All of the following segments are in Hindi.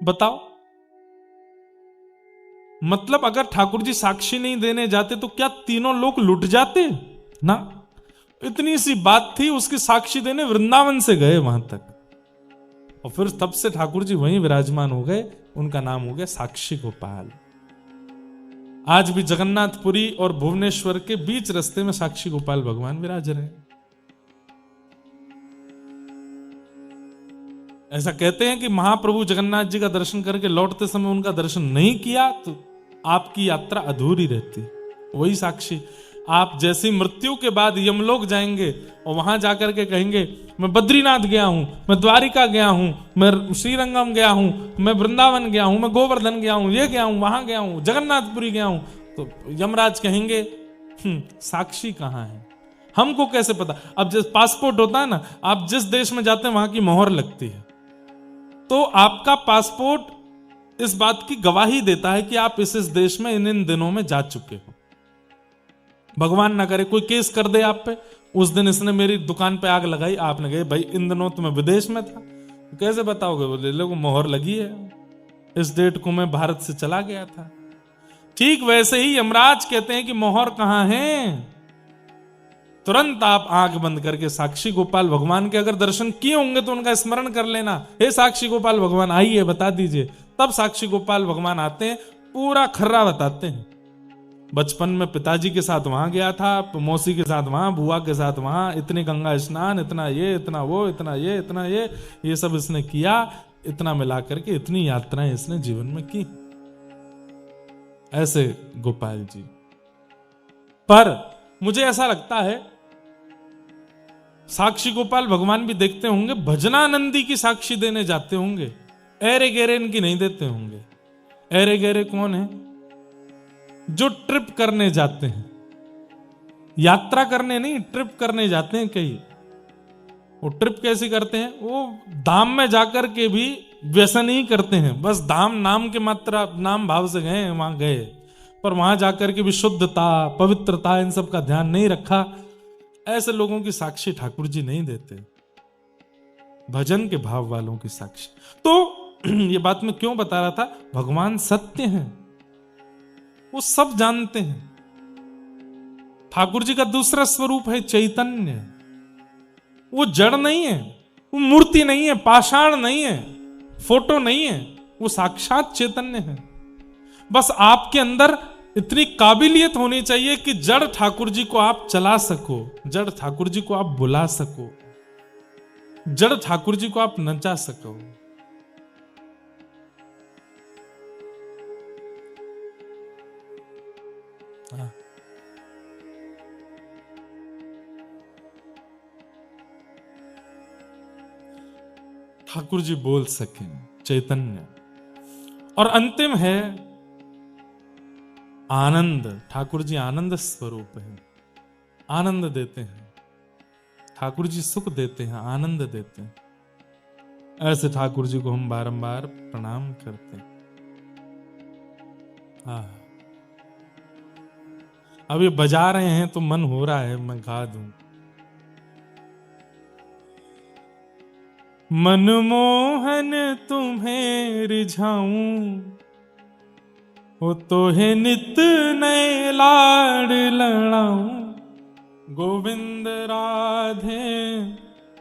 बताओ, मतलब अगर ठाकुर जी साक्षी नहीं देने जाते तो क्या तीनों लोग लुट जाते ना? इतनी सी बात थी, उसकी साक्षी देने वृंदावन से गए वहां तक, और फिर तब से ठाकुर जी वहीं विराजमान हो गए। उनका नाम हो गया साक्षी गोपाल। आज भी जगन्नाथपुरी और भुवनेश्वर के बीच रास्ते में साक्षी गोपाल भगवान विराज रहे हैं। ऐसा कहते हैं कि महाप्रभु जगन्नाथ जी का दर्शन करके लौटते समय उनका दर्शन नहीं किया तो आपकी यात्रा अधूरी रहती। वही साक्षी। आप जैसी मृत्यु के बाद यमलोक जाएंगे और वहां जाकर के कहेंगे मैं बद्रीनाथ गया हूं, मैं द्वारिका गया हूं, मैं श्रीरंगम गया हूं, मैं वृंदावन गया हूं, मैं गोवर्धन गया हूं, ये गया हूं, वहां गया हूं, जगन्नाथपुरी गया हूं, तो यमराज कहेंगे साक्षी कहां है, हमको कैसे पता? अब जैसे पासपोर्ट होता है ना, आप जिस देश में जाते हैं वहां की मोहर लगती है, तो आपका पासपोर्ट इस बात की गवाही देता है कि आप इस देश में इन दिनों में जा चुके हो। भगवान ना करे कोई केस कर दे आप पे, उस दिन इसने मेरी दुकान पे आग लगाई, आपने कहे भाई इन दिनों तो मैं विदेश में था, तो कैसे बताओगे? बोले लोगों मोहर लगी है, इस डेट को मैं भारत से चला गया था। ठीक वैसे ही यमराज कहते हैं कि मोहर कहां है? तुरंत आप आंख बंद करके साक्षी गोपाल भगवान के अगर दर्शन किए होंगे तो उनका स्मरण कर लेना, हे साक्षी गोपाल भगवान आइए बता दीजिए। तब साक्षी गोपाल भगवान आते हैं, पूरा खर्रा बताते हैं। बचपन में पिताजी के साथ वहां गया था, मौसी के साथ वहां, बुआ के साथ वहां, इतने गंगा स्नान, इतना ये, इतना वो, इतना ये, इतना ये सब इसने किया, इतना मिला करके इतनी यात्राएं इसने जीवन में की। ऐसे गोपाल जी। पर मुझे ऐसा लगता है साक्षी गोपाल भगवान भी देखते होंगे, भजनानंदी की साक्षी देने जाते होंगे, एरे गेरे इनकी नहीं देते होंगे। एरे गेरे कौन है? जो ट्रिप करने जाते हैं, यात्रा करने नहीं, ट्रिप करने जाते हैं कई। वो ट्रिप कैसी करते हैं? वो धाम में जाकर के भी व्यसन ही करते हैं, बस धाम नाम के मात्रा नाम भाव से गए, वहां गए, पर वहां जाकर के भी शुद्धता, पवित्रता, इन सब का ध्यान नहीं रखा। ऐसे लोगों की साक्षी ठाकुर जी नहीं देते, भजन के भाव वालों की साक्षी। तो ये बात मैं क्यों बता रहा था? भगवान सत्य हैं, वो सब जानते हैं। ठाकुर जी का दूसरा स्वरूप है चैतन्य। वो जड़ नहीं है, वो मूर्ति नहीं है, पाषाण नहीं है, फोटो नहीं है, वो साक्षात चैतन्य है। बस आपके अंदर इतनी काबिलियत होनी चाहिए कि जड़ ठाकुर जी को आप चला सको, जड़ ठाकुर जी को आप बुला सको, जड़ ठाकुर जी को आप नचा सको। ठाकुर जी बोल सके, चैतन्य। और अंतिम है आनंद। ठाकुर जी आनंद स्वरूप है, आनंद देते हैं। ठाकुर जी सुख देते हैं, आनंद देते हैं। ऐसे ठाकुर जी को हम बारंबार प्रणाम करते हैं। अब ये बजा रहे हैं तो मन हो रहा है मैं गा दूं। मनमोहन तुम्हें रिझाऊं, वो तो है नित नए लाड लड़ाऊं। गोविंद राधे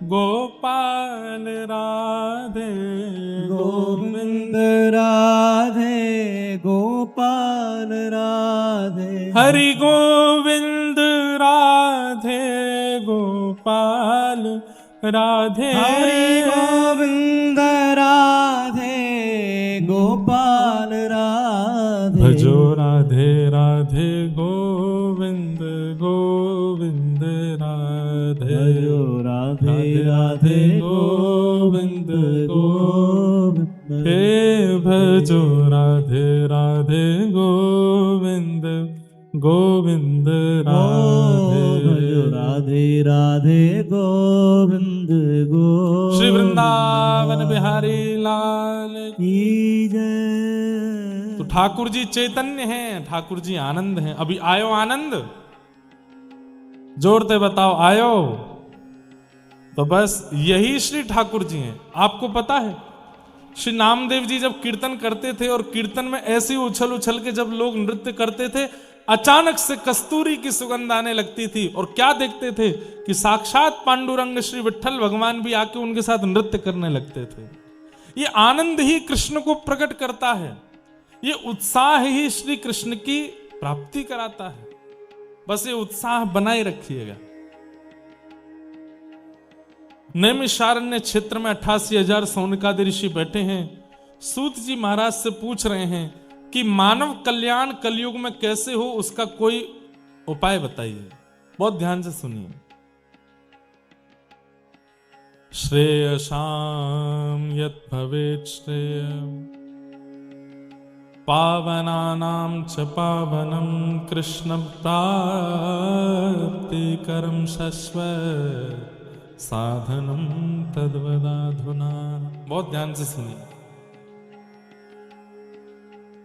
गोपाल राधे, गोविंद राधे गोपाल राधे, हरि गोविंद राधे गोपाल राधे, हरि गोविंद राधे गोपाल राधे। भजो राधे राधे गोविंद गोविंद राधे, भजो राधे राधे गोविंद गोविंद, हे भजो राधे राधे गोविंद गोविंद राधे, भजो राधे राधे गोविंद गोविंद। श्री वृंदावन बिहारी लाल की जय। तो ठाकुर जी चैतन्य हैं, ठाकुर जी आनंद हैं। अभी आयो आनंद? जोरते बताओ आयो? तो बस यही श्री ठाकुर जी हैं। आपको पता है श्री नामदेव जी जब कीर्तन करते थे और कीर्तन में ऐसी उछल उछल के जब लोग नृत्य करते थे, अचानक से कस्तूरी की सुगंध आने लगती थी और क्या देखते थे कि साक्षात पांडुरंग श्री विठ्ठल भगवान भी आके उनके साथ नृत्य करने लगते थे। ये आनंद ही कृष्ण को प्रकट करता है, ये उत्साह ही श्री कृष्ण की प्राप्ति कराता है। बस ये उत्साह बनाए रखिएगा। नैमिषारण्य क्षेत्र में 88,000 सौनकादि ऋषि बैठे हैं। सूत जी महाराज से पूछ रहे हैं कि मानव कल्याण कलयुग में कैसे हो, उसका कोई उपाय बताइए। बहुत ध्यान से सुनिए। श्रेयसाम यत् भवेत् श्रेयम् पावनानां च पावनं कृष्ण प्राप्तिकरं शश्वत् साधनम तद्वदाधुना। बहुत ध्यान से सुनिए।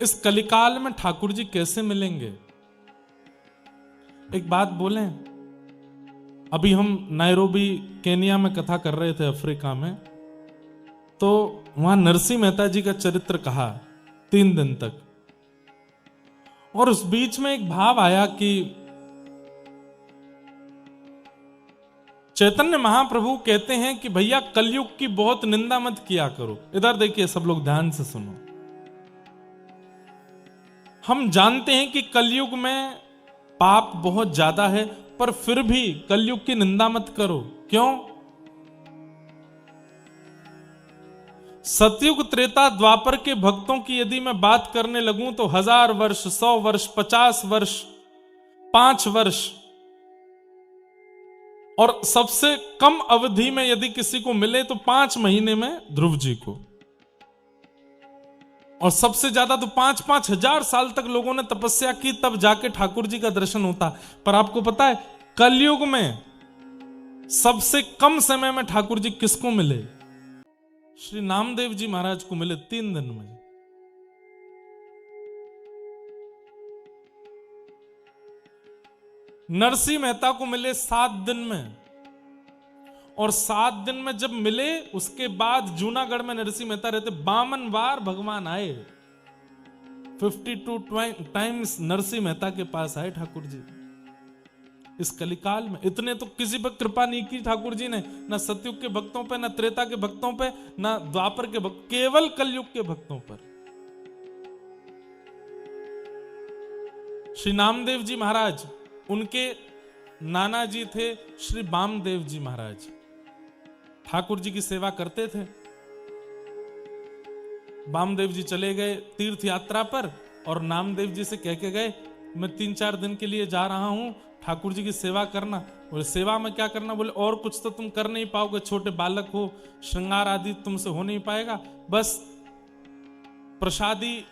इस कलिकाल में ठाकुर जी कैसे मिलेंगे? एक बात बोलें, अभी हम नैरोबी केनिया में कथा कर रहे थे, अफ्रीका में, तो वहां नरसिंह मेहता जी का चरित्र कहा 3 दिन तक, और उस बीच में एक भाव आया कि चैतन्य महाप्रभु कहते हैं कि भैया कलयुग की बहुत निंदा मत किया करो। इधर देखिए, सब लोग ध्यान से सुनो। हम जानते हैं कि कलयुग में पाप बहुत ज्यादा है, पर फिर भी कलयुग की निंदा मत करो। क्यों? सतयुग, त्रेता, द्वापर के भक्तों की यदि मैं बात करने लगूं तो 1000 वर्ष, 100 वर्ष, 50 वर्ष, 5 वर्ष, और सबसे कम अवधि में यदि किसी को मिले तो 5 महीने में ध्रुव जी को, और सबसे ज्यादा तो 5-5 हजार साल तक लोगों ने तपस्या की, तब जाके ठाकुर जी का दर्शन होता। पर आपको पता है कलयुग में सबसे कम समय में ठाकुर जी किसको मिले? श्री नामदेव जी महाराज को मिले 3 दिन में। नरसिंह मेहता को मिले 7 दिन में, और 7 दिन में जब मिले उसके बाद जूनागढ़ में नरसिंह मेहता रहते, 52 बार भगवान आए। 52 टाइम्स नरसिंह मेहता के पास आए ठाकुर जी इस कलिकाल में। इतने तो किसी पर कृपा नहीं की ठाकुर जी ने, ना सतयुग के भक्तों पे, ना त्रेता के भक्तों पे, ना द्वापर के भक्त, केवल कलयुग के भक्तों पर। श्री नामदेव जी महाराज, उनके नाना जी थे श्री वामदेव जी महाराज, ठाकुर जी की सेवा करते थे। वामदेव जी चले गए तीर्थ यात्रा पर, और नामदेव जी से कह के गए, मैं 3-4 दिन के लिए जा रहा हूं, ठाकुर जी की सेवा करना। बोले सेवा में क्या करना? बोले और कुछ तो तुम कर नहीं पाओगे, छोटे बालक हो, श्रृंगार आदि तुमसे हो नहीं पाएगा, बस प्रसादी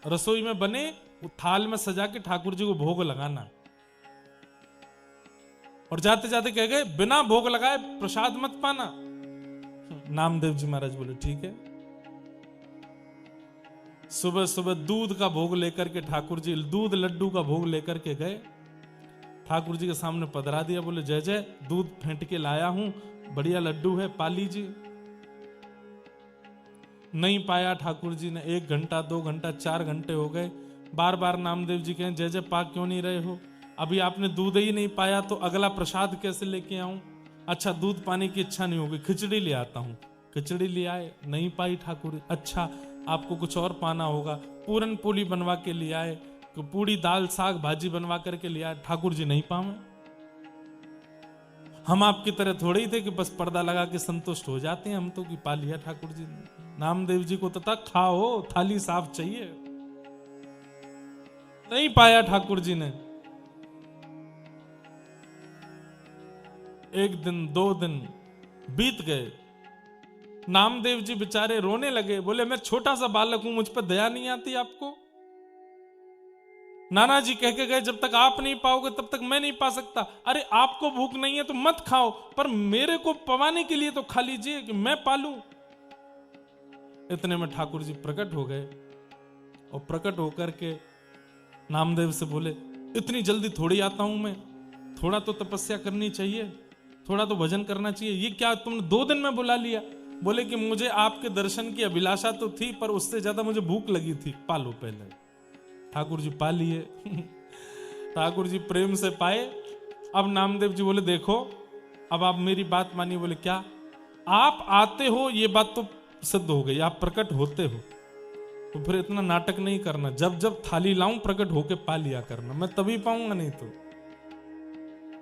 रसोई में बने, थाल में सजा के ठाकुर जी को भोग लगाना। और जाते जाते कह गए, बिना भोग लगाए प्रसाद मत पाना। नामदेव जी महाराज बोले ठीक है। सुबह सुबह दूध का भोग लेकर के ठाकुर जी, दूध लड्डू का भोग लेकर के गए, ठाकुर जी के सामने पधरा दिया। बोले जय जय, दूध फेंट के लाया हूं, बढ़िया लड्डू है, पा लीजिए। नहीं पाया ठाकुर जी ने। 1 घंटा, 2 घंटा, 4 घंटे हो गए। बार बार नामदेव जी कहें, जय जय पा क्यों नहीं रहे हो? अभी आपने दूध ही नहीं पाया तो अगला प्रसाद कैसे लेके आऊं? अच्छा, दूध पाने की इच्छा नहीं होगी, खिचड़ी ले आता हूं। खिचड़ी ले आए, नहीं पाई ठाकुर। अच्छा, आपको कुछ और पाना होगा, पूरन पोली बनवा के ले आए, पूड़ी दाल साग भाजी बनवा करके ले आए, ठाकुर जी नहीं पावे। हम आपकी तरह थोड़े ही थे कि बस पर्दा लगा के संतुष्ट हो जाते हैं हम तो, कि पा लिया ठाकुर जी ने। नामदेव जी को तो तक खाओ, थाली साफ चाहिए। नहीं पाया ठाकुर जी ने। 1 दिन, 2 दिन बीत गए। नामदेव जी बेचारे रोने लगे। बोले मैं छोटा सा बालक हूं, मुझ पर दया नहीं आती आपको? नाना जी कह के गए, जब तक आप नहीं पाओगे तब तक मैं नहीं पा सकता। अरे आपको भूख नहीं है तो मत खाओ, पर मेरे को पवाने के लिए तो खा लीजिए कि मैं पालूं। इतने में ठाकुर जी प्रकट हो गए, और प्रकट होकर के नामदेव से बोले, इतनी जल्दी थोड़ी आता हूं मैं, थोड़ा तो तपस्या करनी चाहिए, थोड़ा तो भजन करना चाहिए। ये क्या तुमने 2 दिन में बुला लिया? बोले कि मुझे आपके दर्शन की अभिलाषा तो थी, पर उससे ज्यादा मुझे भूख लगी थी, पालो पहले। ठाकुर जी पा लिए। ठाकुर जी प्रेम से पाए। अब नामदेव जी बोले देखो, अब आप मेरी बात मानिए। बोले क्या? आप आते हो ये बात तो सिद्ध हो गई, आप प्रकट होते हो, तो फिर इतना नाटक नहीं करना। जब जब थाली लाऊं प्रकट होके पा लिया करना, मैं तभी पाऊंगा, नहीं तो।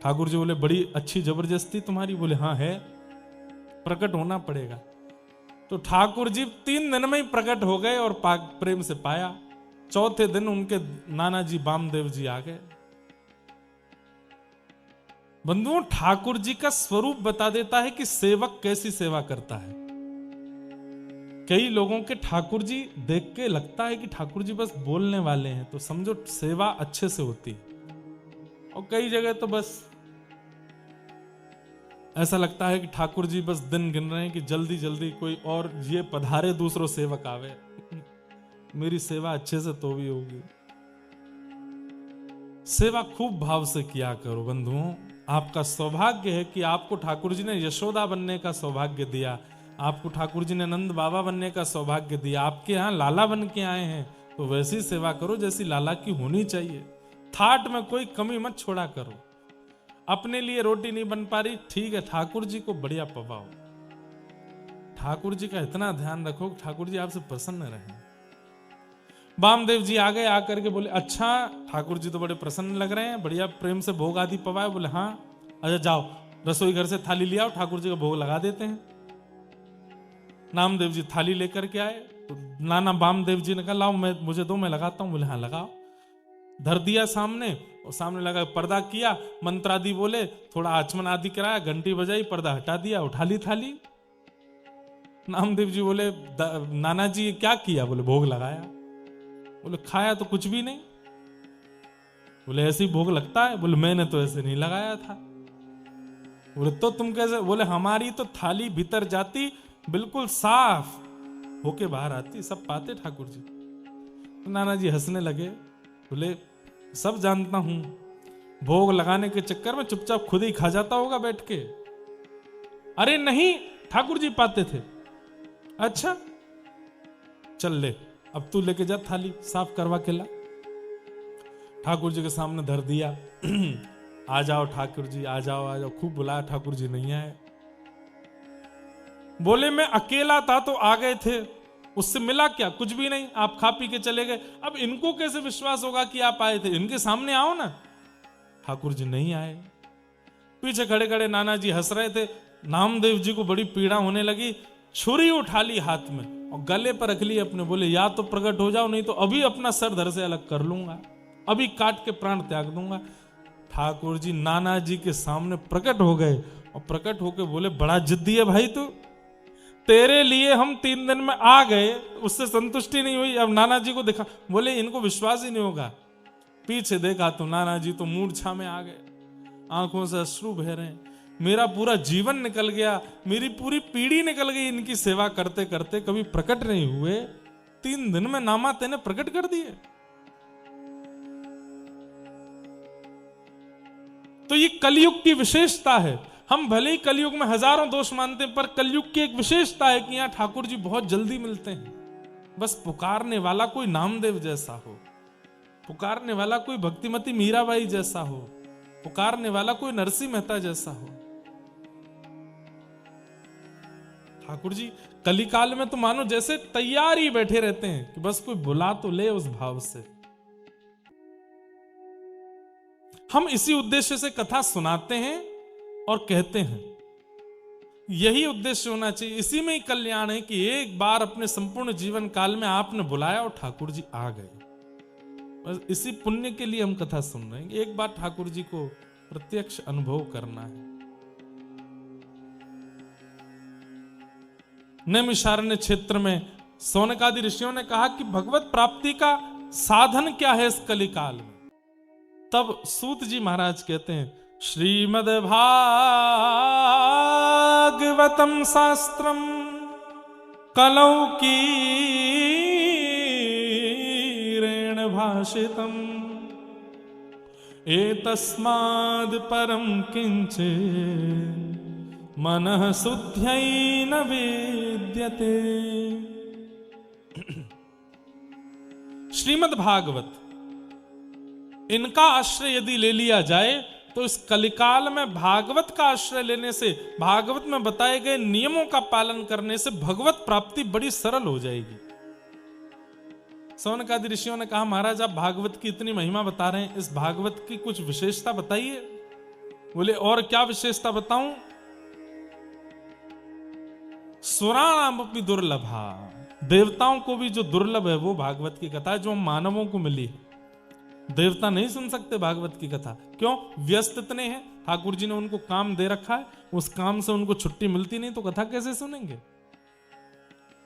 ठाकुर जी बोले बड़ी अच्छी जबरदस्ती तुम्हारी। बोले हाँ है, प्रकट होना पड़ेगा। तो ठाकुर जी 3 दिन में ही प्रकट हो गए और प्रेम से पाया। चौथे दिन उनके नाना जी वामदेव जी आ गए। बंधुओं, ठाकुर जी का स्वरूप बता देता है कि सेवक कैसी सेवा करता है। कई लोगों के ठाकुर जी देख के लगता है कि ठाकुर जी बस बोलने वाले हैं, तो समझो सेवा अच्छे से होती है। और कई जगह तो बस ऐसा लगता है कि ठाकुर जी बस दिन गिन रहे हैं कि जल्दी जल्दी कोई और ये पधारे, दूसरों सेवक आवे, मेरी सेवा अच्छे से तो भी होगी। सेवा खूब भाव से किया करो बंधुओं। आपका सौभाग्य है कि आपको ठाकुर जी ने यशोदा बनने का सौभाग्य दिया, आपको ठाकुर जी ने नंद बाबा बनने का सौभाग्य दिया। आपके यहाँ लाला बन के आए हैं, तो वैसी सेवा करो जैसी लाला की होनी चाहिए। थाट में कोई कमी मत छोड़ा करो। अपने लिए रोटी नहीं बन पा रही, ठीक है, ठाकुर जी को बढ़िया पवाओ। ठाकुर जी का इतना ध्यान रखो, ठाकुर जी आपसे प्रसन्न रहें। वामदेव जी आ गए, आकर के बोले अच्छा ठाकुर जी तो बड़े प्रसन्न लग रहे हैं, बढ़िया प्रेम से भोग आदि पवाए। बोले हाँ, अच्छा जाओ रसोई घर से थाली ले आओ, ठाकुर जी का भोग लगा देते हैं। नामदेव जी थाली लेकर के आए, तो नाना वामदेव जी ने कहा लाओ मुझे दो, मैं लगाता हूं। बोले हाँ लगाओ। धर दिया सामने, और सामने लगा पर्दा किया, मंत्र आदि बोले, थोड़ा आचमन आदि कराया, घंटी बजाई, पर्दा हटा दिया, उठा ली थाली। नामदेव जी बोले नाना जी क्या किया? बोले भोग लगाया। बोले खाया तो कुछ भी नहीं। बोले ऐसे ही भोग लगता है? बोले मैंने तो ऐसे नहीं लगाया था। बोले तो तुम कैसे? बोले हमारी तो थाली भीतर जाती, बिल्कुल साफ होके बाहर आती, सब पाते ठाकुर जी। तो नाना जी हंसने लगे, बोले सब जानता हूं, भोग लगाने के चक्कर में चुपचाप खुद ही खा जाता होगा बैठ के। अरे नहीं, ठाकुर जी पाते थे। अच्छा चल ले, अब तू लेके जा थाली, साफ करवा के ला। ठाकुर जी के सामने धर दिया। आ जाओ ठाकुर जी, आ जाओ आ जाओ, खूब बुलाया, ठाकुर जी नहीं आए। बोले मैं अकेला था तो आ गए थे, उससे मिला क्या? कुछ भी नहीं, आप खा पी के चले गए। अब इनको कैसे विश्वास होगा कि आप आए थे? इनके सामने आओ ना। ठाकुर जी नहीं आए। पीछे खड़े खड़े नाना जी हंस रहे थे। नामदेव जी को बड़ी पीड़ा होने लगी, छुरी उठा ली हाथ में और गले पर रख ली अपने। बोले या तो प्रकट हो जाओ, नहीं तो अभी अपना सर धड़ से अलग कर लूंगा, अभी काट के प्राण त्याग दूंगा। ठाकुर जी नाना जी के सामने प्रकट हो गए और प्रकट होके बोले बड़ा जिद्दी है भाई तू, तेरे लिए हम 3 दिन में आ गए, उससे संतुष्टि नहीं हुई, अब नाना जी को देखा। बोले इनको विश्वास ही नहीं होगा। पीछे देखा तो नाना जी तो मूर्छा में आ गए, आंखों से अश्रु बह रहे हैं। मेरा पूरा जीवन निकल गया, मेरी पूरी पीढ़ी निकल गई इनकी सेवा करते करते, कभी प्रकट नहीं हुए, 3 दिन में नामा तेने प्रकट कर दिए। तो ये कलयुग की विशेषता है। हम भले ही कलयुग में हजारों दोष मानते हैं, पर कलयुग की एक विशेषता है कि यहां ठाकुर जी बहुत जल्दी मिलते हैं। बस पुकारने वाला कोई नामदेव जैसा हो, पुकारने वाला कोई भक्तिमती मीराबाई जैसा हो, पुकारने वाला कोई नरसिंह मेहता जैसा हो। ठाकुर जी कलिकाल में तो मानो जैसे तैयार ही बैठे रहते हैं कि बस कोई बुला तो ले, उस भाव से। हम इसी उद्देश्य से कथा सुनाते हैं और कहते हैं, यही उद्देश्य होना चाहिए। इसी में ही कल्याण है कि एक बार अपने संपूर्ण जीवन काल में आपने बुलाया और ठाकुर जी आ गए। बस इसी पुण्य के लिए हम कथा सुन रहे हैं, एक बार ठाकुर जी को प्रत्यक्ष अनुभव करना है। नैमिषारण्य क्षेत्र में सौनकादि ऋषियों ने कहा कि भगवत प्राप्ति का साधन क्या है इस कलिकाल में। तब सूत जी महाराज कहते हैं, श्रीमद् भागवतम शास्त्रम कलौ कीरेण भाषितम एतस्माद् परम किंचित् मनः शुद्ध्यै न विद्यते। श्रीमद् भागवत, इनका आश्रय यदि ले लिया जाए तो इस कलिकाल में भागवत का आश्रय लेने से, भागवत में बताए गए नियमों का पालन करने से भगवत प्राप्ति बड़ी सरल हो जाएगी। सौनकादि ऋषियों ने कहा, महाराज आप भागवत की इतनी महिमा बता रहे हैं, इस भागवत की कुछ विशेषता बताइए। बोले और क्या विशेषता बताऊं? सुराणाम अपनी दुर्लभा, देवताओं को भी जो दुर्लभ है वो भागवत की कथा है, जो हम मानवों को मिली है। देवता नहीं सुन सकते भागवत की कथा, क्यों? व्यस्त इतने हैं, ठाकुर जी ने उनको काम दे रखा है, उस काम से उनको छुट्टी मिलती नहीं, तो कथा कैसे सुनेंगे?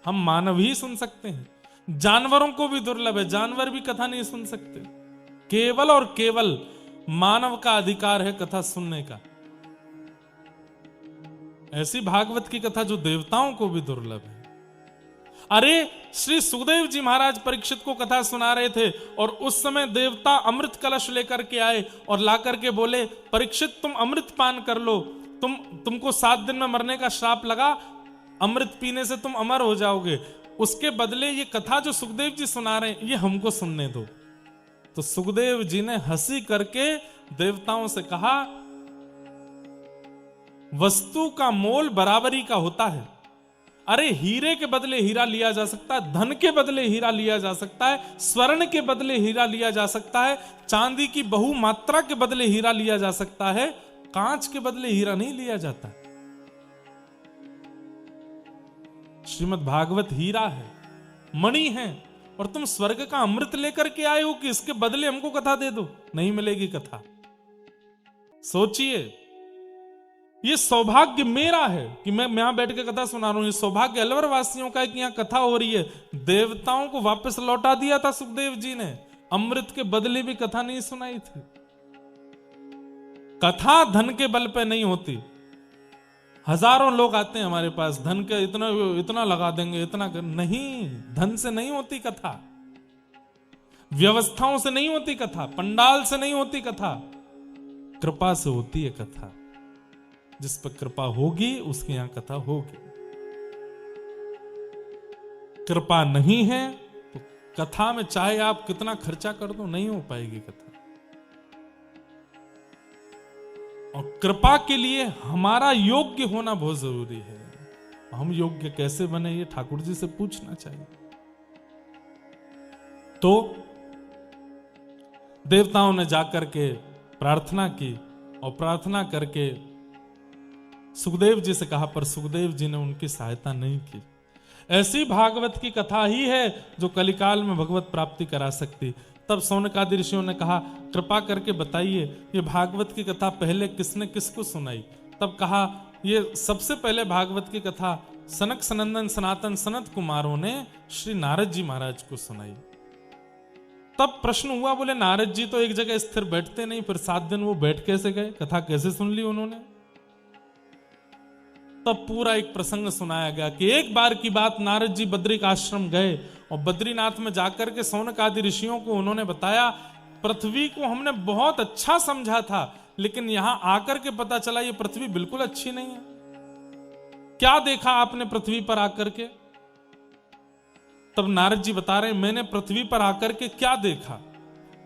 हम मानव ही सुन सकते हैं। जानवरों को भी दुर्लभ है, जानवर भी कथा नहीं सुन सकते। केवल और केवल मानव का अधिकार है कथा सुनने का। ऐसी भागवत की कथा जो देवताओं को भी दुर्लभ है। अरे श्री सुखदेव जी महाराज परीक्षित को कथा सुना रहे थे और उस समय देवता अमृत कलश लेकर के आए और ला करके बोले, परीक्षित तुम अमृत पान कर लो, तुमको 7 दिन में मरने का श्राप लगा, अमृत पीने से तुम अमर हो जाओगे, उसके बदले ये कथा जो सुखदेव जी सुना रहे हैं ये हमको सुनने दो। तो सुखदेव जी ने हंसी करके देवताओं से कहा, वस्तु का मोल बराबरी का होता है। अरे हीरे के बदले हीरा लिया जा सकता है, धन के बदले हीरा लिया जा सकता है, स्वर्ण के बदले हीरा लिया जा सकता है, चांदी की बहुमात्रा के बदले हीरा लिया जा सकता है, कांच के बदले हीरा नहीं लिया जाता। श्रीमद् भागवत हीरा है, मणि है, और तुम स्वर्ग का अमृत लेकर के आए हो कि इसके बदले हमको कथा दे दो। नहीं मिलेगी कथा। सोचिए, ये सौभाग्य मेरा है कि मैं यहां बैठ के कथा सुना रहा हूं, ये सौभाग्य अलवर वासियों का है कि यहां कथा हो रही है। देवताओं को वापस लौटा दिया था सुखदेव जी ने, अमृत के बदले भी कथा नहीं सुनाई थी। कथा धन के बल पे नहीं होती। हजारों लोग आते हैं हमारे पास, धन के इतना लगा देंगे, इतना नहीं, धन से नहीं होती कथा, व्यवस्थाओं से नहीं होती कथा, पंडाल से नहीं होती कथा, कृपा से होती है कथा। जिस पर कृपा होगी उसके यहां कथा होगी। कृपा नहीं है तो कथा में चाहे आप कितना खर्चा कर दो नहीं हो पाएगी कथा। और कृपा के लिए हमारा योग्य होना बहुत जरूरी है। हम योग्य कैसे बने ये ठाकुर जी से पूछना चाहिए। तो देवताओं ने जाकर के प्रार्थना की और प्रार्थना करके सुखदेव जी से कहा, पर सुखदेव जी ने उनकी सहायता नहीं की। ऐसी भागवत की कथा ही है जो कलिकाल में भगवत प्राप्ति करा सकती। तब सौनकादि ऋषियों ने कहा, कृपा करके बताइए ये भागवत की कथा पहले किसने किसको सुनाई? तब कहा, ये सबसे पहले भागवत की कथा सनक सनंदन सनातन सनत कुमारों ने श्री नारद जी महाराज को सुनाई। तब प्रश्न हुआ, बोले नारद जी तो एक जगह स्थिर बैठते नहीं, फिर 7 दिन वो बैठ कैसे गए, कथा कैसे सुन ली उन्होंने? तब पूरा एक प्रसंग सुनाया गया कि एक बार की बात, नारद जी बद्रिक आश्रम गए और बद्रीनाथ में जाकर के सौनक आदि ऋषियों को उन्होंने बताया, पृथ्वी को हमने बहुत अच्छा समझा था, लेकिन यहां आकर के पता चला ये पृथ्वी बिल्कुल अच्छी नहीं है। क्या देखा आपने पृथ्वी पर आकर के? तब नारद जी बता रहे, मैंने पृथ्वी पर आकर के क्या देखा?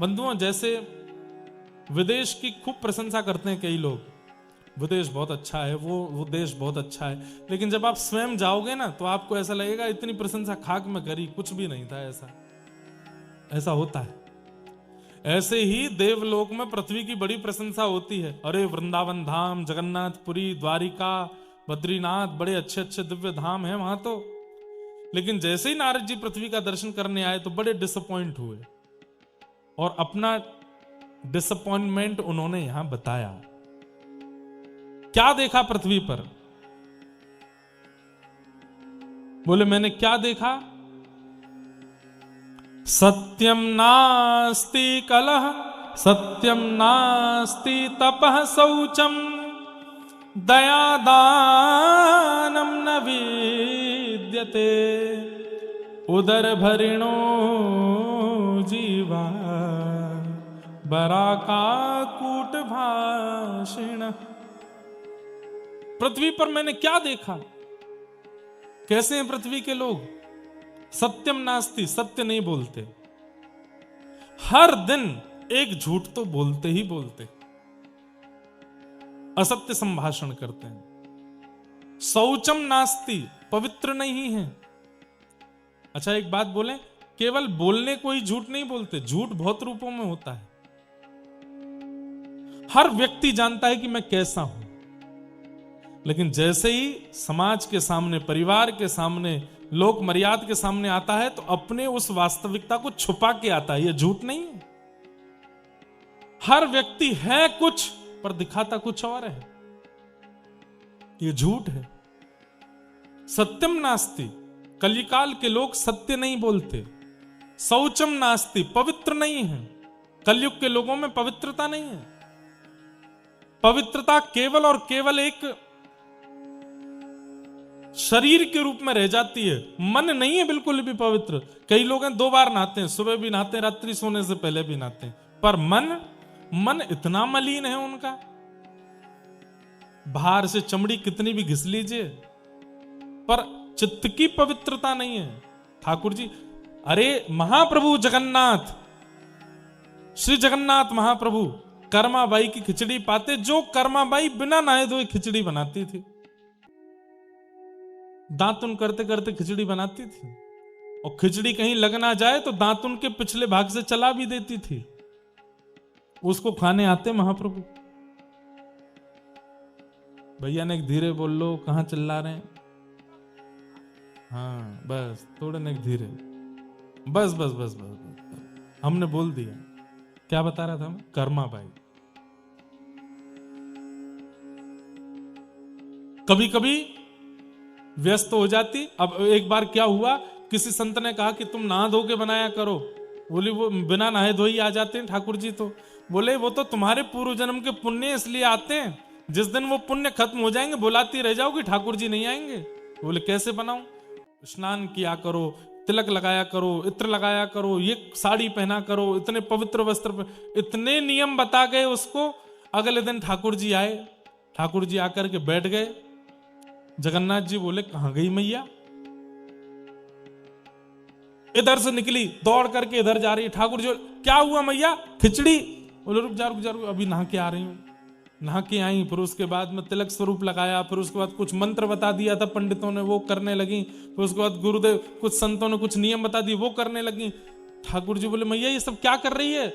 बंधुओं, जैसे विदेश की खूब प्रशंसा करते हैं कई लोग, विदेश बहुत अच्छा है, वो देश बहुत अच्छा है, लेकिन जब आप स्वयं जाओगे ना तो आपको ऐसा लगेगा इतनी प्रशंसा खाक में करी, कुछ भी नहीं था। ऐसा होता है। ऐसे ही देवलोक में पृथ्वी की बड़ी प्रशंसा होती है। अरे वृंदावन धाम, जगन्नाथपुरी, द्वारिका, बद्रीनाथ, बड़े अच्छे अच्छे दिव्य धाम हैं वहां तो। लेकिन जैसे ही नारद जी पृथ्वी का दर्शन करने आए तो बड़े डिसअपॉइंट हुए और अपना डिसअपॉइंटमेंट उन्होंने यहां बताया। क्या देखा पृथ्वी पर? बोले मैंने क्या देखा? सत्यम नास्ति कलह, सत्यम नास्ति तपः शौचम, दया दानम न विद्यते, उदर भरिणो जीवा, बराका कूट भाषिण। पृथ्वी पर मैंने क्या देखा, कैसे हैं पृथ्वी के लोग, सत्यम नास्ति, सत्य नहीं बोलते, हर दिन एक झूठ तो बोलते ही बोलते, असत्य संभाषण करते हैं। शौचम नास्ति, पवित्र नहीं है। अच्छा एक बात बोलें, केवल बोलने को ही झूठ नहीं बोलते, झूठ बहुत रूपों में होता है। हर व्यक्ति जानता है कि मैं कैसा हूं, लेकिन जैसे ही समाज के सामने, परिवार के सामने, लोक मर्यादा के सामने आता है तो अपने उस वास्तविकता को छुपा के आता है। यह झूठ नहीं है। हर व्यक्ति है कुछ पर दिखाता कुछ और है, यह झूठ है। सत्यम नास्ति, कलिकाल के लोग सत्य नहीं बोलते। शौचम नास्ति, पवित्र नहीं है। कलयुग के लोगों में पवित्रता नहीं है। पवित्रता केवल और केवल एक शरीर के रूप में रह जाती है, मन नहीं है बिल्कुल भी पवित्र। कई लोग हैं 2 बार नहाते हैं, सुबह भी नहाते हैं, रात्रि सोने से पहले भी नहाते हैं, पर मन इतना मलिन है उनका, बाहर से चमड़ी कितनी भी घिस लीजिए पर चित्त की पवित्रता नहीं है। ठाकुर जी, अरे महाप्रभु जगन्नाथ, श्री जगन्नाथ महाप्रभु कर्माबाई की खिचड़ी पाते, जो कर्माबाई बिना नहाए धोए खिचड़ी बनाती थी, दातुन करते करते खिचड़ी बनाती थी, और खिचड़ी कहीं लग ना जाए तो दातुन के पिछले भाग से चला भी देती थी। उसको खाने आते महाप्रभु। भैया ने धीरे बोल लो, कहां चिल्ला रहे हैं? हाँ बस थोड़े ने धीरे, बस बस बस बस, बस। हमने बोल दिया। क्या बता रहा था मैं? कर्माबाई। कभी कभी व्यस्त हो जाती। अब एक बार क्या हुआ, किसी संत ने कहा कि तुम नहा धो के बनाया करो। बोली वो बिना नहाए धोए आ जाते हैं ठाकुर जी। तो बोले वो तो तुम्हारे पूर्व जन्म के पुण्य इसलिए आते हैं, जिस दिन वो पुण्य खत्म हो जाएंगे बुलाती रह जाओगी, ठाकुर जी नहीं आएंगे। बोले कैसे बनाऊं? स्नान किया करो, तिलक लगाया करो, इत्र लगाया करो, ये साड़ी पहना करो, इतने पवित्र वस्त्र, इतने नियम बता गए उसको। अगले दिन ठाकुर जी आए, ठाकुर जी आकर के बैठ गए। जगन्नाथ जी बोले कहां गई मैया? इधर से निकली, दौड़ करके इधर जा रही है। ठाकुर जी क्या हुआ मैया? खिचड़ी। बोले रुक जा रुक जा, अभी नहा के आ रही हूं। नहा के आई, फिर उसके बाद में तिलक स्वरूप लगाया, फिर उसके बाद कुछ मंत्र बता दिया था पंडितों ने, वो करने लगी। फिर उसके बाद गुरुदेव, कुछ संतों ने कुछ नियम बता दिए, वो करने लगी। ठाकुर जी बोले मैया ये सब क्या कर रही है?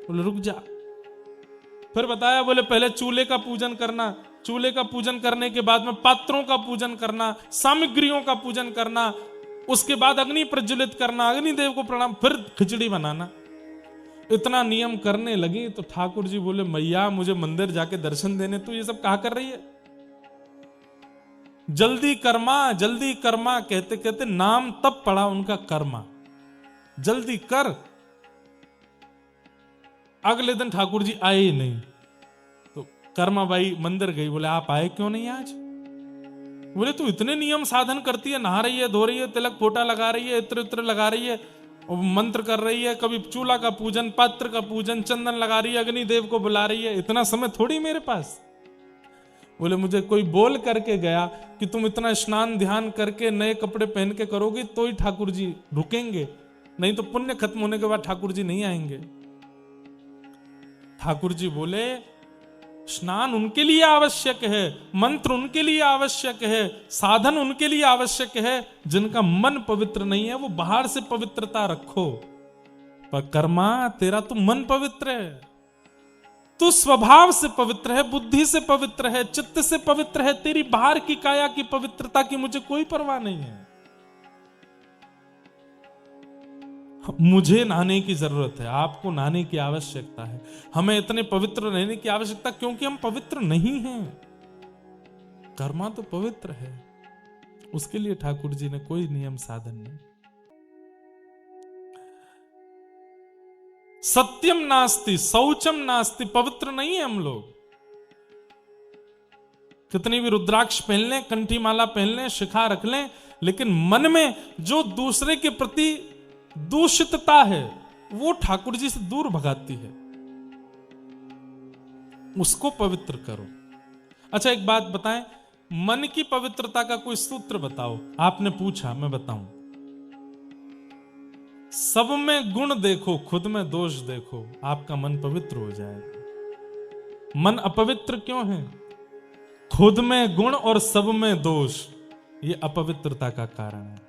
बोले रुक जा। फिर बताया, बोले पहले चूल्हे का पूजन करना, चूल्हे का पूजन करने के बाद में पात्रों का पूजन करना, सामग्रियों का पूजन करना, उसके बाद अग्नि प्रज्वलित करना, अग्निदेव को प्रणाम, फिर खिचड़ी बनाना। इतना नियम करने लगी तो ठाकुर जी बोले मैया मुझे मंदिर जाके दर्शन देने, तू ये सब कहा कर रही है? जल्दी कर्मा कहते कहते नाम तब पड़ा उनका कर्मा, जल्दी कर। अगले दिन ठाकुर जी आए ही नहीं तो कर्माबाई मंदिर गई। बोले आप आए क्यों नहीं आज? बोले तू इतने नियम साधन करती है, नहा रही है, धो रही है, तिलक फोटा लगा रही है, इत्र इत्र लगा रही है, और मंत्र कर रही है, कभी चूल्हा का पूजन, पात्र का पूजन, चंदन लगा रही है, अग्निदेव को बुला रही है, इतना समय थोड़ी मेरे पास। बोले मुझे कोई बोल करके गया कि तुम इतना स्नान ध्यान करके नए कपड़े पहन के करोगी तो ही ठाकुर जी रुकेंगे, नहीं तो पुण्य खत्म होने के बाद ठाकुर जी नहीं आएंगे। ठाकुर जी बोले स्नान उनके लिए आवश्यक है, मंत्र उनके लिए आवश्यक है, साधन उनके लिए आवश्यक है जिनका मन पवित्र नहीं है, वो बाहर से पवित्रता रखो। पर कर्मा तेरा तो मन पवित्र है, तू स्वभाव से पवित्र है, बुद्धि से पवित्र है, चित्त से पवित्र है, तेरी बाहर की काया की पवित्रता की मुझे कोई परवाह नहीं है। मुझे नहाने की जरूरत है, आपको नहाने की आवश्यकता है, हमें इतने पवित्र रहने की आवश्यकता क्योंकि हम पवित्र नहीं हैं। कर्मा तो पवित्र है, उसके लिए ठाकुर जी ने कोई नियम साधन नहीं। सत्यम नास्ति, शौचम नास्ति, पवित्र नहीं है हम लोग। कितनी भी रुद्राक्ष पहन लें, कंठी माला पहन लें, शिखा रख लें, लेकिन मन में जो दूसरे के प्रति दूषितता है वो ठाकुर जी से दूर भगाती है। उसको पवित्र करो। अच्छा एक बात बताएं, मन की पवित्रता का कोई सूत्र बताओ। आपने पूछा, मैं बताऊं। सब में गुण देखो, खुद में दोष देखो, आपका मन पवित्र हो जाएगा। मन अपवित्र क्यों है? खुद में गुण और सब में दोष, ये अपवित्रता का कारण है।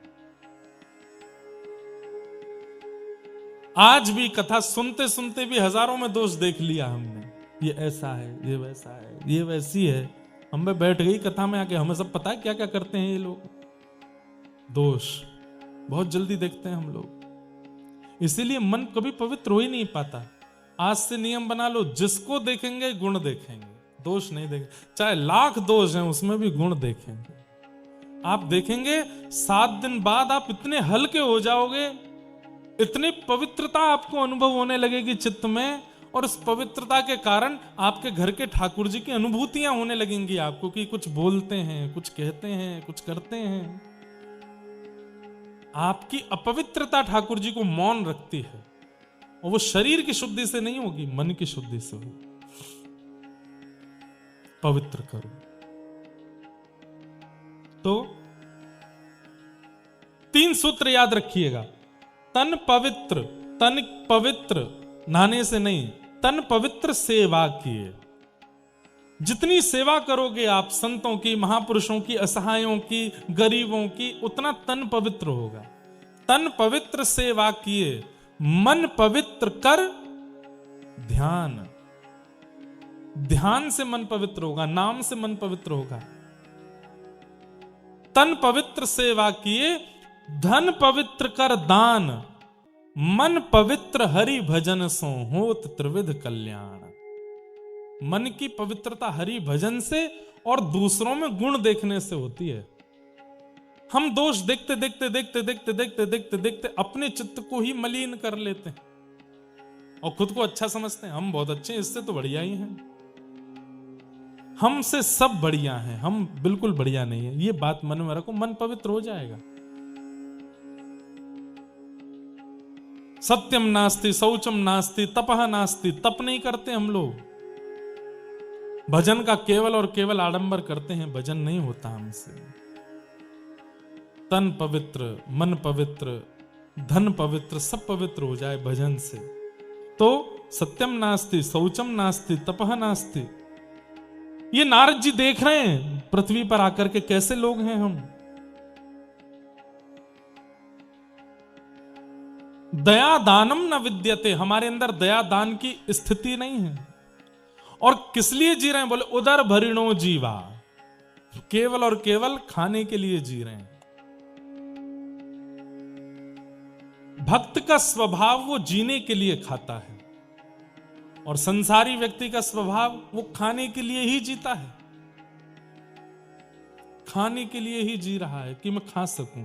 आज भी कथा सुनते सुनते भी हजारों में दोष देख लिया हमने। ये ऐसा है, ये वैसा है, ये वैसी है। हम में बैठ गई कथा में आके, हमें सब पता है क्या क्या करते हैं ये लोग। दोष बहुत जल्दी देखते हैं हम लोग, इसीलिए मन कभी पवित्र हो ही नहीं पाता। आज से नियम बना लो, जिसको देखेंगे गुण देखेंगे, दोष नहीं देखेंगे। चाहे लाख दोष हैं उसमें भी गुण देखेंगे। आप देखेंगे 7 दिन बाद आप इतने हल्के हो जाओगे, इतनी पवित्रता आपको अनुभव होने लगेगी चित्त में, और उस पवित्रता के कारण आपके घर के ठाकुर जी की अनुभूतियां होने लगेंगी आपको, कि कुछ बोलते हैं, कुछ कहते हैं, कुछ करते हैं। आपकी अपवित्रता ठाकुर जी को मौन रखती है, और वो शरीर की शुद्धि से नहीं होगी, मन की शुद्धि से होगी। पवित्र करो। तो 3 सूत्र याद रखिएगा। तन पवित्र नहाने से नहीं, तन पवित्र सेवा किए। जितनी सेवा करोगे आप संतों की, महापुरुषों की, असहायों की, गरीबों की, उतना तन पवित्र होगा। तन पवित्र सेवा किए, मन पवित्र कर ध्यान। ध्यान से मन पवित्र होगा, नाम से मन पवित्र होगा। तन पवित्र सेवा किए, धन पवित्र कर दान, मन पवित्र हरि भजन सो होत त्रिविध कल्याण। मन की पवित्रता हरि भजन से और दूसरों में गुण देखने से होती है। हम दोष देखते देखते देखते देखते देखते देखते देखते अपने चित्त को ही मलिन कर लेते हैं और खुद को अच्छा समझते हैं। हम बहुत अच्छे हैं, इससे तो बढ़िया ही हैं, हमसे सब बढ़िया हैं, हम बिल्कुल बढ़िया नहीं है। ये बात मन में रखो, मन पवित्र हो जाएगा। सत्यम नास्ति शौचम नास्ति तपह नास्ति। तप नहीं करते हम लोग, भजन का केवल और केवल आडंबर करते हैं, भजन नहीं होता हमसे। तन पवित्र, मन पवित्र, धन पवित्र, सब पवित्र हो जाए भजन से, तो सत्यम नास्ति शौचम नास्ति तपह नास्ति। ये नारद जी देख रहे हैं पृथ्वी पर आकर के कैसे लोग हैं हम। दया दानम न विद्यते, हमारे अंदर दया दान की स्थिति नहीं है। और किस लिए जी रहे हैं? बोले उदर भरिणो जीवा, केवल और केवल खाने के लिए जी रहे हैं। भक्त का स्वभाव वो जीने के लिए खाता है, और संसारी व्यक्ति का स्वभाव वो खाने के लिए ही जीता है। खाने के लिए ही जी रहा है कि मैं खा सकूं।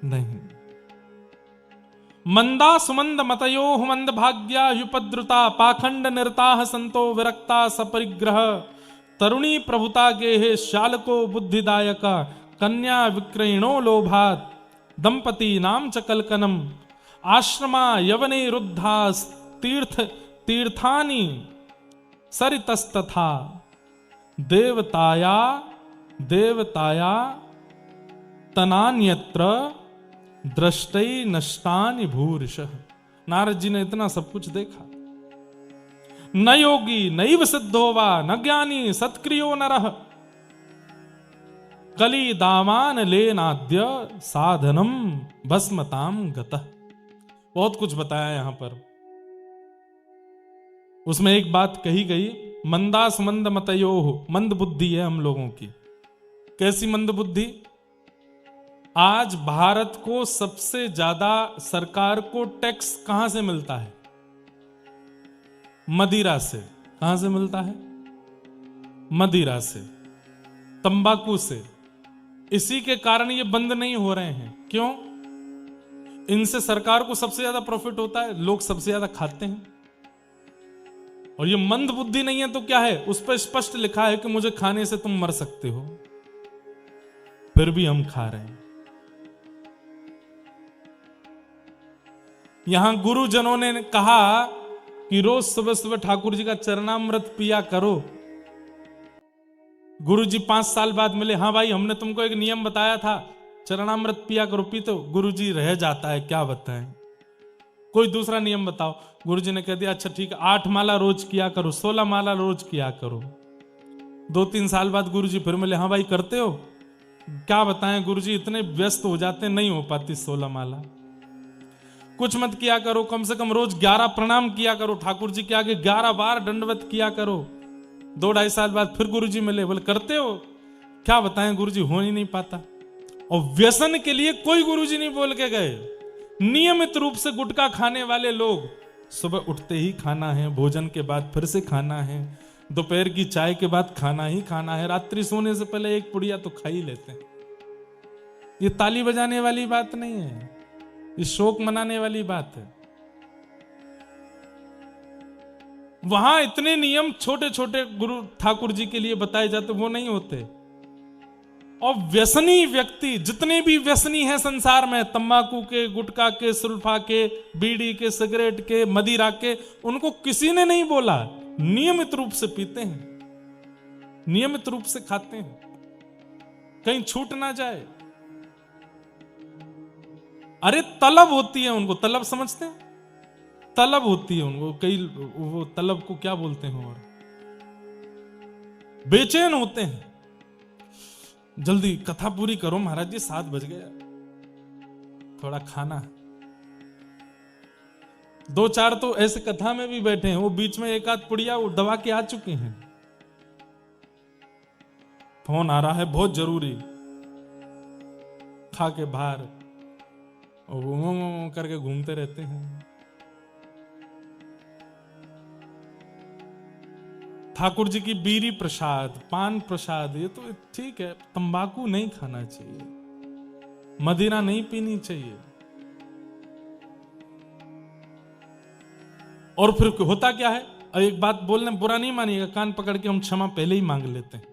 नहीं। मंदा सुमंद मतयो मंद भाग्या युपद्रुता पाखंड निरता संतो विरक्ता सपरिग्रह तरुणी प्रभुता गेहे शालको बुद्धिदायका कन्या विक्रयणो लोभात दंपति नाम च कलकनम आश्रमा यवने रुद्धा तीर्थानि सरितस्तथा देवताया तनान्यत्र दृष्टै नष्टानि भूरिशः। नारद जी ने इतना सब कुछ देखा। न योगी नैव सिद्धो वा न ज्ञानी सत्क्रियो नरः कली दामान लेनाद्य साधनम भस्मताम गतः। बहुत कुछ बताया यहां पर। उसमें एक बात कही गई, मंदास मंद मतयोह, मंद बुद्धि है हम लोगों की। कैसी मंद बुद्धि? आज भारत को सबसे ज्यादा सरकार को टैक्स कहां से मिलता है? मदिरा से। कहां से मिलता है? मदिरा से, तंबाकू से। इसी के कारण ये बंद नहीं हो रहे हैं। क्यों? इनसे सरकार को सबसे ज्यादा प्रॉफिट होता है, लोग सबसे ज्यादा खाते हैं। और ये मंद बुद्धि नहीं है तो क्या है? उस पर स्पष्ट लिखा है कि मुझे खाने से तुम मर सकते हो, फिर भी हम खा रहे हैं। यहां गुरुजनों ने कहा कि रोज सुबह सुबह ठाकुर जी का चरणामृत पिया करो, गुरुजी 5 साल बाद मिले, हाँ भाई हमने तुमको एक नियम बताया था, चरणामृत पिया करो, पीते हो? गुरुजी रह जाता है, क्या बताएं, कोई दूसरा नियम बताओ। गुरुजी ने कह दिया अच्छा ठीक है, 8 माला रोज किया करो, 16 माला रोज किया करो। 2-3 साल बाद गुरुजी फिर मिले, हाँ भाई करते हो? क्या बताएं गुरुजी, इतने व्यस्त हो जाते, नहीं हो पाती 16 माला। कुछ मत किया करो, कम से कम रोज 11 प्रणाम किया करो, ठाकुर जी के आगे 11 बार दंडवत किया करो। 2-2.5 साल बाद फिर गुरुजी मिले, बोले करते हो? क्या बताएं गुरुजी, हो ही नहीं पाता। और व्यसन के लिए कोई गुरुजी नहीं बोल के गए। नियमित रूप से गुटखा खाने वाले लोग, सुबह उठते ही खाना है, भोजन के बाद फिर से खाना है, दोपहर की चाय के बाद खाना ही खाना है, रात्रि सोने से पहले एक पुड़िया तो खा ही लेते हैं। ये ताली बजाने वाली बात नहीं है, ये शोक मनाने वाली बात है। वहां इतने नियम छोटे छोटे गुरु ठाकुर जी के लिए बताए जाते, वो नहीं होते। और व्यसनी व्यक्ति, जितने भी व्यसनी हैं संसार में, तंबाकू के, गुटखा के, सुल्फा के, बीड़ी के, सिगरेट के, मदिरा के, उनको किसी ने नहीं बोला। नियमित रूप से पीते हैं, नियमित रूप से खाते हैं, कहीं छूट ना जाए। अरे तलब होती है उनको, तलब समझते हैं? तलब होती है उनको, कई वो तलब को क्या बोलते हैं, और बेचैन होते हैं, जल्दी कथा पूरी करो महाराज जी, 7 बज गया, थोड़ा खाना। 2-4 तो ऐसे कथा में भी बैठे हैं, वो बीच में एक आध पुड़िया वो दबा के आ चुके हैं, फोन आ रहा है बहुत जरूरी, खा के बाहर और वो करके घूमते रहते हैं। ठाकुर जी की बीड़ी प्रसाद, पान प्रसाद, ये तो ठीक है, तंबाकू नहीं खाना चाहिए, मदिरा नहीं पीनी चाहिए। और फिर होता क्या है, और एक बात बोलने बुरा नहीं मानिएगा, कान पकड़ के हम क्षमा पहले ही मांग लेते हैं।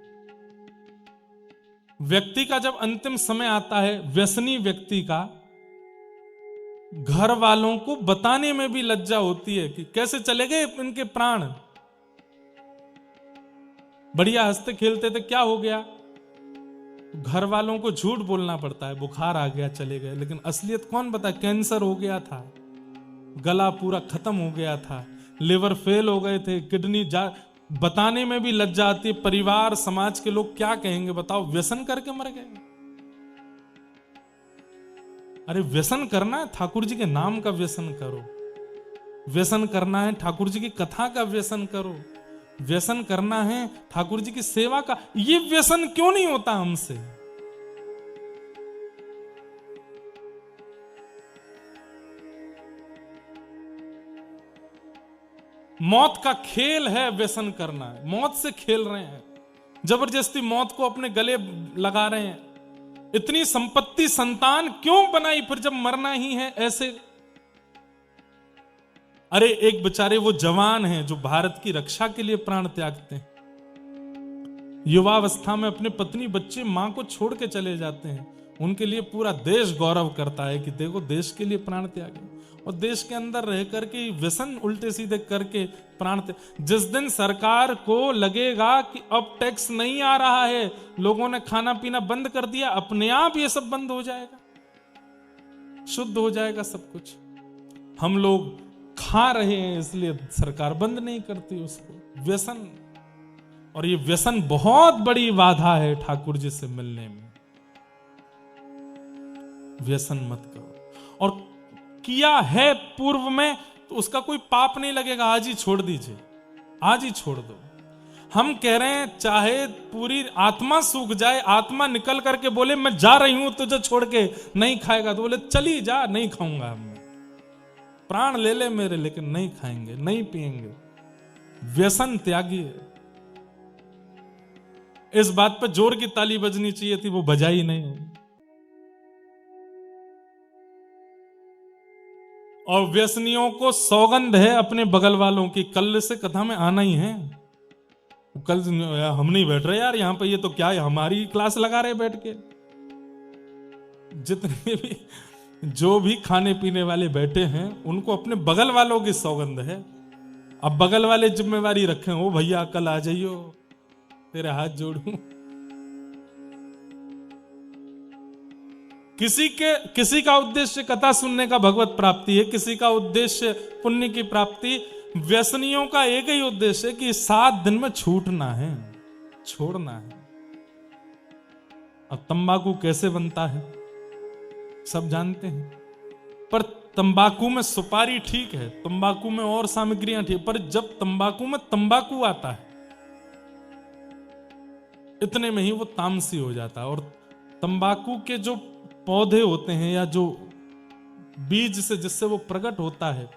व्यक्ति का जब अंतिम समय आता है, व्यसनी व्यक्ति का, घर वालों को बताने में भी लज्जा होती है कि कैसे चले गए इनके प्राण। बढ़िया हंसते खेलते थे, क्या हो गया? घर वालों को झूठ बोलना पड़ता है, बुखार आ गया चले गए, लेकिन असलियत कौन बताए? कैंसर हो गया था, गला पूरा खत्म हो गया था, लिवर फेल हो गए थे, किडनी बताने में भी लज्जा आती है। परिवार समाज के लोग क्या कहेंगे बताओ, व्यसन करके मर गए। अरे व्यसन करना है, ठाकुर जी के नाम का व्यसन करो। व्यसन करना है, ठाकुर जी की कथा का व्यसन करो। व्यसन करना है ठाकुर जी की सेवा का। ये व्यसन क्यों नहीं होता हमसे? मौत का खेल है व्यसन करना, मौत से खेल रहे हैं, जबरदस्ती मौत को अपने गले लगा रहे हैं। इतनी संपत्ति संतान क्यों बनाई फिर जब मरना ही है ऐसे? अरे एक बेचारे वो जवान हैं जो भारत की रक्षा के लिए प्राण त्यागते हैं, युवावस्था में अपने पत्नी बच्चे मां को छोड़ के चले जाते हैं, उनके लिए पूरा देश गौरव करता है कि देखो देश के लिए प्राण त्यागे। और देश के अंदर रह करके व्यसन उल्टे सीधे करके प्राण त्याग। जिस दिन सरकार को लगेगा कि अब टैक्स नहीं आ रहा है, लोगों ने खाना पीना बंद कर दिया, अपने आप ये सब बंद हो जाएगा, शुद्ध हो जाएगा सब कुछ। हम लोग खा रहे हैं इसलिए सरकार बंद नहीं करती उसको। व्यसन, और ये व्यसन बहुत बड़ी बाधा है ठाकुर जी से मिलने में। व्यसन मत करो, और किया है पूर्व में तो उसका कोई पाप नहीं लगेगा, आज ही छोड़ दीजिए, आज ही छोड़ दो। हम कह रहे हैं चाहे पूरी आत्मा सूख जाए, आत्मा निकल करके बोले मैं जा रही हूं तुझे छोड़ के, नहीं खाएगा तो बोले चली जा, नहीं खाऊंगा, हम प्राण ले ले मेरे, लेकिन नहीं खाएंगे, नहीं पिएंगे। व्यसन त्यागी है। इस बात पर जोर की ताली बजनी चाहिए थी, वो बजाई नहीं। और व्यसनियों को सौगंध है अपने बगल वालों की, कल से कथा में आना ही है। कल हम नहीं बैठ रहे यार यहाँ पे, ये तो क्या है, हमारी क्लास लगा रहे बैठ के। जितने भी जो भी खाने पीने वाले बैठे हैं उनको अपने बगल वालों की सौगंध है। अब बगल वाले जिम्मेवारी रखें, ओ भैया कल आ जाइयो, तेरे हाथ जोड़ूं। किसी का उद्देश्य कथा सुनने का भगवत प्राप्ति है, किसी का उद्देश्य पुण्य की प्राप्ति। व्यसनियों का एक ही उद्देश्य है कि 7 दिन में छूटना है, छोड़ना है। अब तंबाकू कैसे बनता है सब जानते हैं, पर तंबाकू में सुपारी ठीक है, तंबाकू में और सामग्रियां ठीक, पर जब तंबाकू में तंबाकू आता है इतने में ही वो तामसी हो जाता है। और तंबाकू के जो पौधे होते हैं या जो बीज से जिससे वो प्रकट होता है,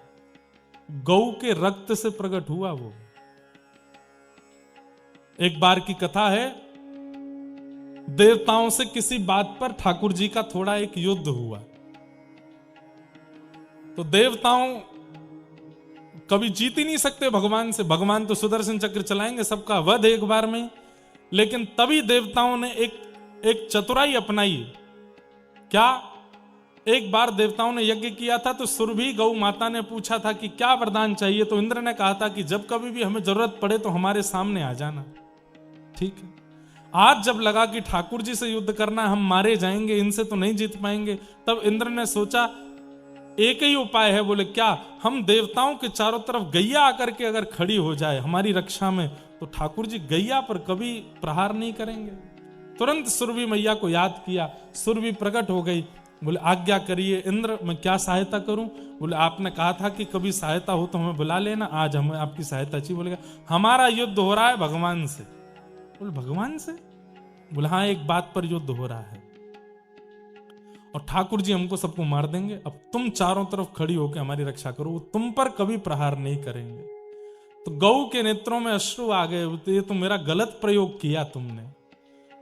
गौ के रक्त से प्रकट हुआ वो। एक बार की कथा है, देवताओं से किसी बात पर ठाकुर जी का थोड़ा एक युद्ध हुआ। तो देवताओं कभी जीत ही नहीं सकते भगवान से, भगवान तो सुदर्शन चक्र चलाएंगे सबका वध एक बार में। लेकिन तभी देवताओं ने एक चतुराई अपनाई। क्या? एक बार देवताओं ने यज्ञ किया था तो सुरभि गौ माता ने पूछा था कि क्या वरदान चाहिए, तो इंद्र ने कहा था कि जब कभी भी हमें जरूरत पड़े तो हमारे सामने आ जाना। ठीक है, आज जब लगा कि ठाकुर जी से युद्ध करना, हम मारे जाएंगे, इनसे तो नहीं जीत पाएंगे, तब इंद्र ने सोचा एक ही उपाय है। बोले क्या? हम देवताओं के चारों तरफ गैया आकर के अगर खड़ी हो जाए हमारी रक्षा में, तो ठाकुर जी गैया पर कभी प्रहार नहीं करेंगे। तुरंत सुरभि मैया को याद किया, सुरभि प्रकट हो गई। बोले आज्ञा करिए इंद्र, मैं क्या सहायता करूं? बोले आपने कहा था कि कभी सहायता हो तो हमें बुला लेना, आज हमें आपकी सहायता चाहिए। बोलेगा हमारा युद्ध हो रहा है भगवान से। बोले भगवान से? बोले हाँ, एक बात पर युद्ध हो रहा है और ठाकुर जी हमको सबको मार देंगे। अब तुम चारों तरफ खड़ी होकर हमारी रक्षा करो, वो तुम पर कभी प्रहार नहीं करेंगे। तो गौ के नेत्रों में अश्रु आ गए, ये तो मेरा गलत प्रयोग किया तुमने।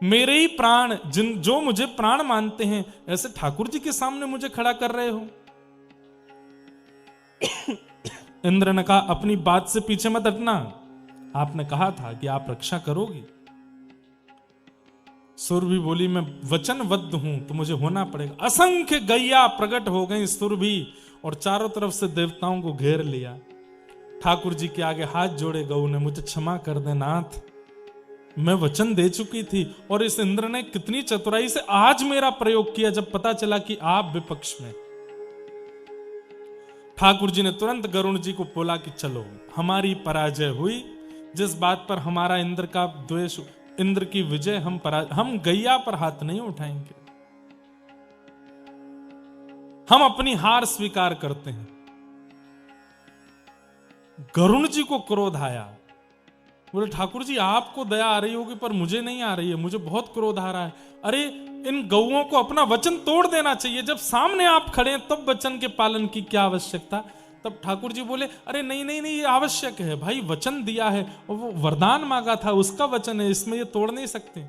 मेरे ही प्राण जो मुझे प्राण मानते हैं, ऐसे ठाकुर जी के सामने मुझे खड़ा कर रहे हो। इंद्र ने कहा अपनी बात से पीछे मत हटना, आपने कहा था कि आप रक्षा करोगी। सुरभि बोली मैं वचनबद्ध हूं तो मुझे होना पड़ेगा। असंख्य गैया प्रकट हो गई सुरभि और चारों तरफ से देवताओं को घेर लिया। ठाकुर जी के आगे हाथ जोड़े गौ ने, मुझे क्षमा कर दे नाथ, मैं वचन दे चुकी थी। और इस इंद्र ने कितनी चतुराई से आज मेरा प्रयोग किया जब पता चला कि आप विपक्ष में। ठाकुर जी ने तुरंत गरुण जी को बोला कि चलो हमारी पराजय हुई, जिस बात पर हमारा इंद्र का द्वेष, इंद्र की विजय, हम गैया पर हाथ नहीं उठाएंगे, हम अपनी हार स्वीकार करते हैं। गरुण जी को क्रोध आया, बोले ठाकुर जी आपको दया आ रही होगी पर मुझे नहीं आ रही है, मुझे बहुत क्रोध आ रहा है। अरे इन गौओं को अपना वचन तोड़ देना चाहिए, जब सामने आप खड़े हैं तब वचन के पालन की क्या आवश्यकता। तब ठाकुर जी बोले अरे नहीं नहीं नहीं, ये आवश्यक है भाई, वचन दिया है और वो वरदान मांगा था, उसका वचन है, इसमें ये तोड़ नहीं सकते।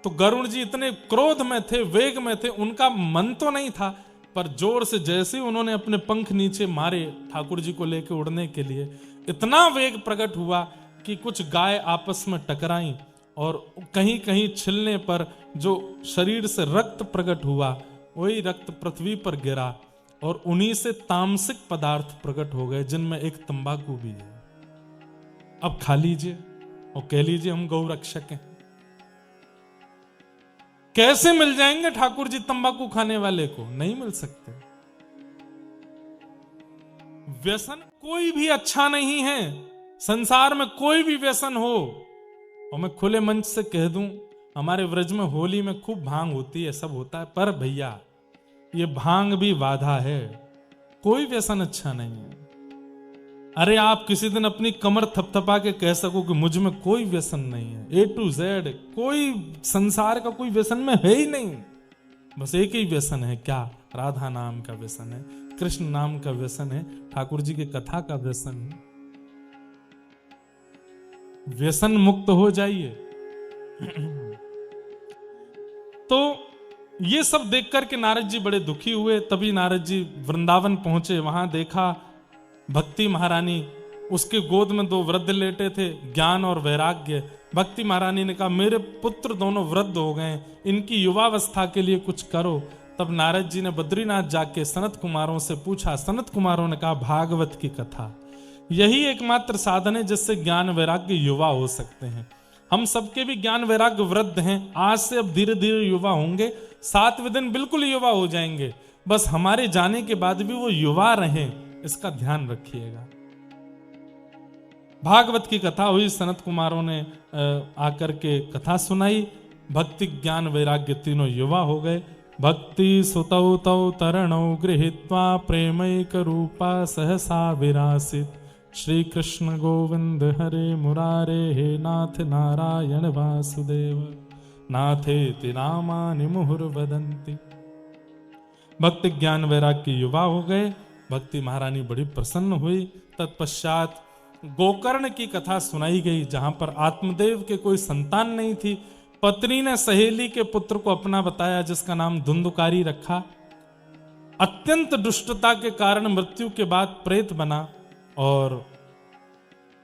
तो गरुण जी इतने क्रोध में थे, वेग में थे, उनका मन तो नहीं था, पर जोर से जैसे उन्होंने अपने पंख नीचे मारे ठाकुर जी को लेकर उड़ने के लिए, इतना वेग प्रकट हुआ कि कुछ गाय आपस में टकराई और कहीं कहीं छिलने पर जो शरीर से रक्त प्रकट हुआ, वही रक्त पृथ्वी पर गिरा और उन्हीं से तामसिक पदार्थ प्रकट हो गए, जिनमें एक तंबाकू भी है। अब खा लीजिए और कह लीजिए हम गौ रक्षक हैं। कैसे मिल जाएंगे ठाकुर जी तंबाकू खाने वाले को? नहीं मिल सकते। व्यसन कोई भी अच्छा नहीं है, संसार में कोई भी व्यसन हो। और मैं खुले मंच से कह दूं, हमारे व्रज में होली में खूब भांग होती है, सब होता है, पर भैया ये भांग भी बाधा है, कोई व्यसन अच्छा नहीं है। अरे आप किसी दिन अपनी कमर थपथपा के कह सको कि मुझ में कोई व्यसन नहीं है, A to Z कोई संसार का कोई व्यसन में है ही नहीं। बस एक ही व्यसन है, क्या? राधा नाम का व्यसन है, कृष्ण नाम का व्यसन है, ठाकुर जी की कथा का व्यसन है। व्यसन मुक्त हो जाइए। तो ये सब देख करके नारद जी बड़े दुखी हुए। तभी नारद जी वृंदावन पहुंचे, वहां देखा भक्ति महारानी, उसके गोद में 2 वृद्ध लेटे थे, ज्ञान और वैराग्य। भक्ति महारानी ने कहा मेरे पुत्र दोनों वृद्ध हो गए, इनकी युवावस्था के लिए कुछ करो। तब नारद जी ने बद्रीनाथ जाके सनत कुमारों से पूछा। सनत कुमारों ने कहा भागवत की कथा यही एकमात्र साधन है जिससे ज्ञान वैराग्य युवा हो सकते हैं। हम सबके भी ज्ञान वैराग्य वृद्ध हैं, आज से अब धीरे धीरे युवा होंगे, 7वें दिन बिल्कुल युवा हो जाएंगे। बस हमारे जाने के बाद भी वो युवा रहें, इसका ध्यान रखिएगा। भागवत की कथा हुई, सनत कुमारों ने आकर के कथा सुनाई, भक्ति ज्ञान वैराग्य तीनों युवा हो गए। भक्ति सुतौ तौ तरणौ गृहीत्वा प्रेमैक रूपा सहसा विरासित, श्री कृष्ण गोविंद हरे मुरारे हे नाथ नारायण वासुदेव, नाथेति नामानि मुहुर्वदन्ति। भक्ति ज्ञान वैराग्य युवा हो गए। भक्ति महारानी बड़ी प्रसन्न हुई। तत्पश्चात गोकर्ण की कथा सुनाई गई, जहां पर आत्मदेव के कोई संतान नहीं थी। पत्नी ने सहेली के पुत्र को अपना बताया, जिसका नाम धुंधुकारी रखा। अत्यंत दुष्टता के कारण मृत्यु के बाद प्रेत बना और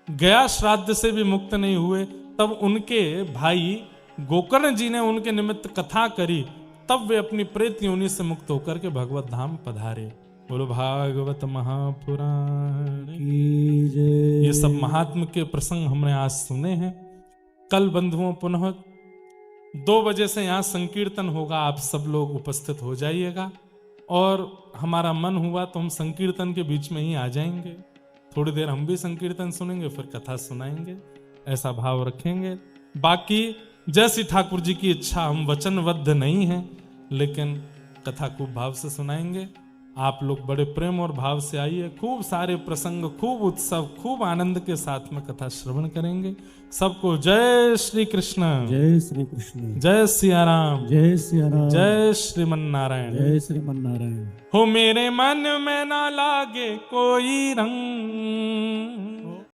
गया श्राद्ध से भी मुक्त नहीं हुए। तब उनके भाई गोकर्ण जी ने उनके निमित्त कथा करी, तब वे अपनी प्रेत योनि से मुक्त होकर के भगवत धाम पधारे। बोलो भागवत महापुराण की जय। ये सब महात्म के प्रसंग हमने आज सुने हैं। कल बंधुओं पुनः 2 बजे से यहाँ संकीर्तन होगा, आप सब लोग उपस्थित हो जाइएगा। और हमारा मन हुआ तो हम संकीर्तन के बीच में ही आ जाएंगे, थोड़ी देर हम भी संकीर्तन सुनेंगे, फिर कथा सुनाएंगे, ऐसा भाव रखेंगे। बाकी जैसी ठाकुर जी की इच्छा, हम वचनबद्ध नहीं हैं, लेकिन कथा खूब भाव से सुनाएंगे। आप लोग बड़े प्रेम और भाव से आइए, खूब सारे प्रसंग, खूब उत्सव, खूब आनंद के साथ में कथा श्रवण करेंगे। सबको जय श्री कृष्ण, जय श्री कृष्ण, जय सिया राम, जय सिया राम, जय श्रीमन नारायण। जय श्रीमन नारायण। हो मेरे मन में ना लागे कोई रंग,